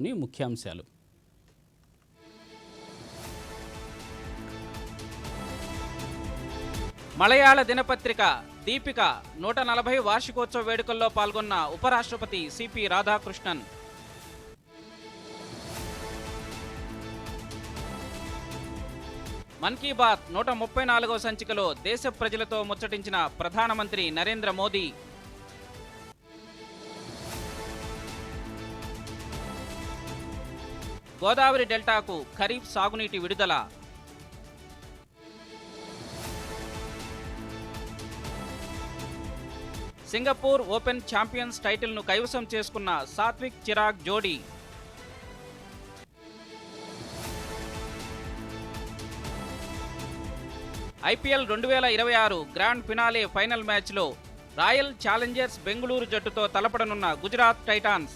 వార్తల్లోని ముఖ్యాంశాలు. మలయాళ దినపత్రిక దీపిక 140 వార్షికోత్సవ వేడుకల్లో పాల్గొన్న ఉపరాష్ట్రపతి సిపి రాధాకృష్ణన్. మన్ కీ బాత్ 134వ సంచికలో దేశ ప్రజలతో ముచ్చటించిన ప్రధానమంత్రి నరేంద్ర మోదీ. గోదావరి డెల్టాకు ఖరీఫ్ సాగునీటి విడుదల. సింగపూర్ ఓపెన్ ఛాంపియన్స్ టైటిల్ను కైవసం చేసుకున్న సాత్విక్ చిరాగ్ జోడీ. ఐపీఎల్ 2026 గ్రాండ్ ఫినాలే ఫైనల్ మ్యాచ్లో రాయల్ ఛాలెంజర్స్ బెంగళూరు జట్టుతో తలపడనున్న గుజరాత్ టైటాన్స్.